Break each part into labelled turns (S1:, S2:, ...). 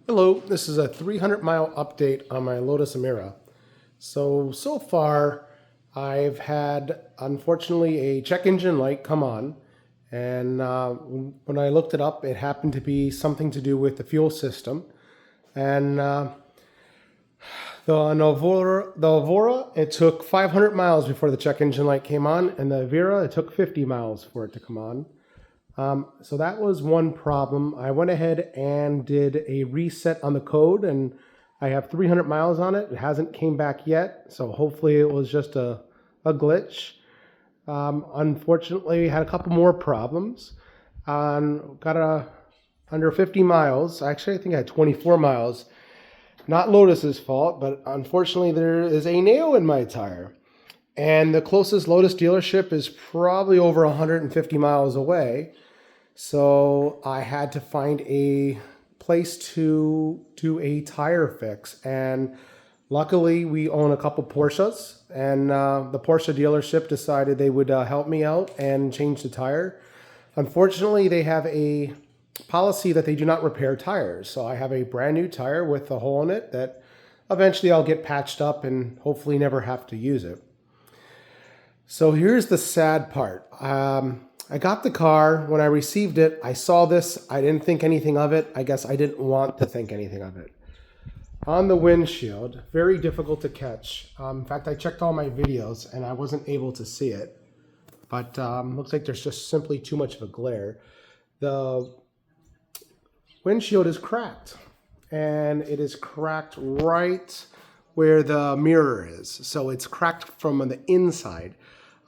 S1: Hello, this is a 300-mile update on my Lotus Emira. So far, I've had, unfortunately, a check engine light come on. And when I looked it up, it happened to be something to do with the fuel system. And the Avora, it took 500 miles before the check engine light came on. And the Avira, it took 50 miles for it to come on. So that was one problem. I went ahead and did a reset on the code, and I have 300 miles on it. It hasn't came back yet, so hopefully it was just a glitch. Unfortunately, had a couple more problems. Under 50 miles. Actually, I think I had 24 miles. Not Lotus's fault, but unfortunately there is a nail in my tire. And the closest Lotus dealership is probably over 150 miles away. So I had to find a place to do a tire fix. And luckily, we own a couple Porsches. And the Porsche dealership decided they would help me out and change the tire. Unfortunately, they have a policy that they do not repair tires. So I have a brand new tire with a hole in it that eventually I'll get patched up and hopefully never have to use it. So here's the sad part. I got the car. When I received it, I saw this. I didn't think anything of it. I guess I didn't want to think anything of it. On the windshield, very difficult to catch. In fact, I checked all my videos and I wasn't able to see it. But looks like there's just simply too much of a glare. The windshield is cracked. And it is cracked right where the mirror is. So it's cracked from the inside.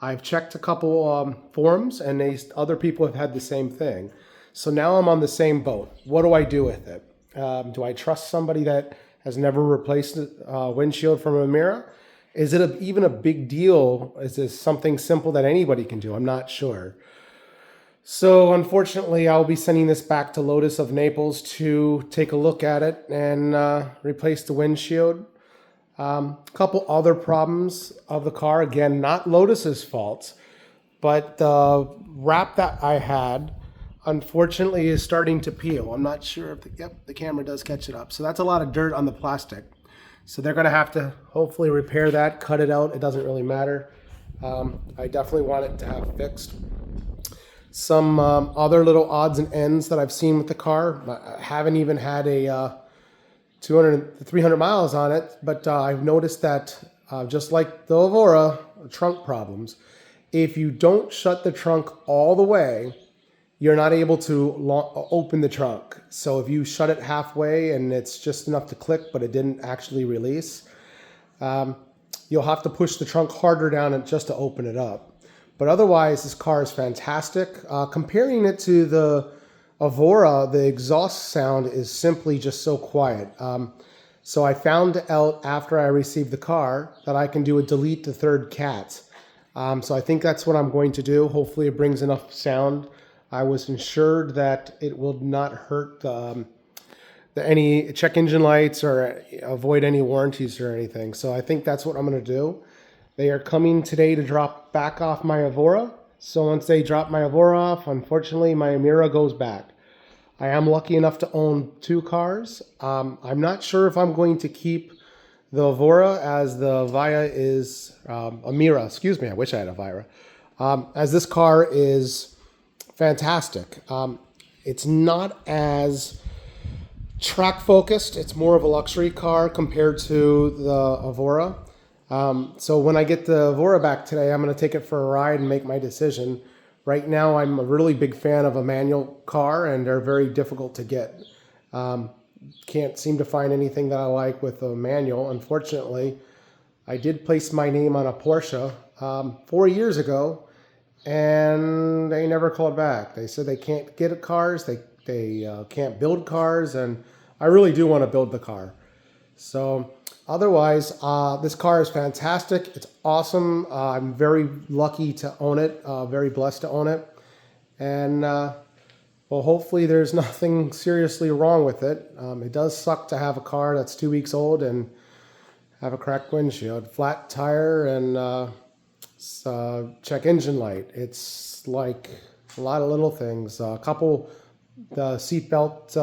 S1: I've checked a couple forums, and other people have had the same thing. So now I'm on the same boat. What do I do with it? Do I trust somebody that has never replaced a windshield from a mirror? Is it even a big deal? Is this something simple that anybody can do? I'm not sure. So unfortunately, I'll be sending this back to Lotus of Naples to take a look at it and replace the windshield. Couple other problems of the car. Again, not Lotus's fault, but the wrap that I had, unfortunately, is starting to peel. I'm not sure if the camera does catch it up. So that's a lot of dirt on the plastic. So they're going to have to hopefully repair that, cut it out. It doesn't really matter. I definitely want it to have fixed. Some other little odds and ends that I've seen with the car. I haven't even had a 300 miles on it, but I've noticed that just like the Avora, trunk problems, if you don't shut the trunk all the way, you're not able to open the trunk. So if you shut it halfway and it's just enough to click, but it didn't actually release, you'll have to push the trunk harder down just to open it up. But otherwise, this car is fantastic. Comparing it to the Avora, the exhaust sound is simply just so quiet. So I found out after I received the car that I can do a delete the third cat. So I think that's what I'm going to do. Hopefully it brings enough sound. I was ensured that it will not hurt any check engine lights or avoid any warranties or anything. So I think that's what I'm going to do. They are coming today to drop back off my Avora. So once they drop my Avora off, unfortunately, my Emira goes back. I am lucky enough to own two cars. I'm not sure if I'm going to keep the Avora as the Via is Emira. Excuse me, I wish I had a Vira. As this car is fantastic. It's not as track focused. It's more of a luxury car compared to the Avora. So when I get the Avora back today, I'm going to take it for a ride and make my decision. Right now, I'm a really big fan of a manual car, and they're very difficult to get. Can't seem to find anything that I like with a manual. Unfortunately, I did place my name on a Porsche 4 years ago, and they never called back. They said they can't get cars, they can't build cars, and I really do want to build the car. So otherwise, this car is fantastic. It's awesome. I'm very lucky to own it, very blessed to own it. And well, hopefully there's nothing seriously wrong with it. It does suck to have a car that's 2 weeks old and have a cracked windshield, flat tire, and check engine light. It's like a lot of little things. A couple, the seatbelt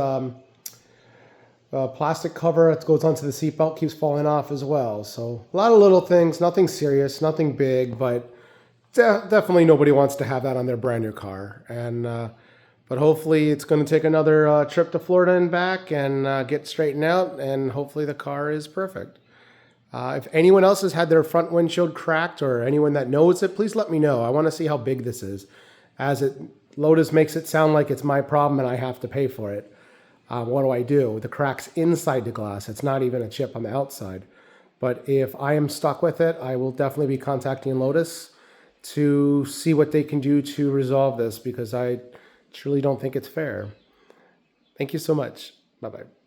S1: Plastic cover that goes onto the seatbelt keeps falling off as well. So a lot of little things, nothing serious, nothing big, but definitely nobody wants to have that on their brand new car. And but hopefully it's going to take another trip to Florida and back and get straightened out, and hopefully the car is perfect. If anyone else has had their front windshield cracked or anyone that knows it, please let me know. I want to see how big this is, as Lotus makes it sound like it's my problem and I have to pay for it. What do I do? The crack's inside the glass. It's not even a chip on the outside. But if I am stuck with it, I will definitely be contacting Lotus to see what they can do to resolve this, because I truly don't think it's fair. Thank you so much. Bye-bye.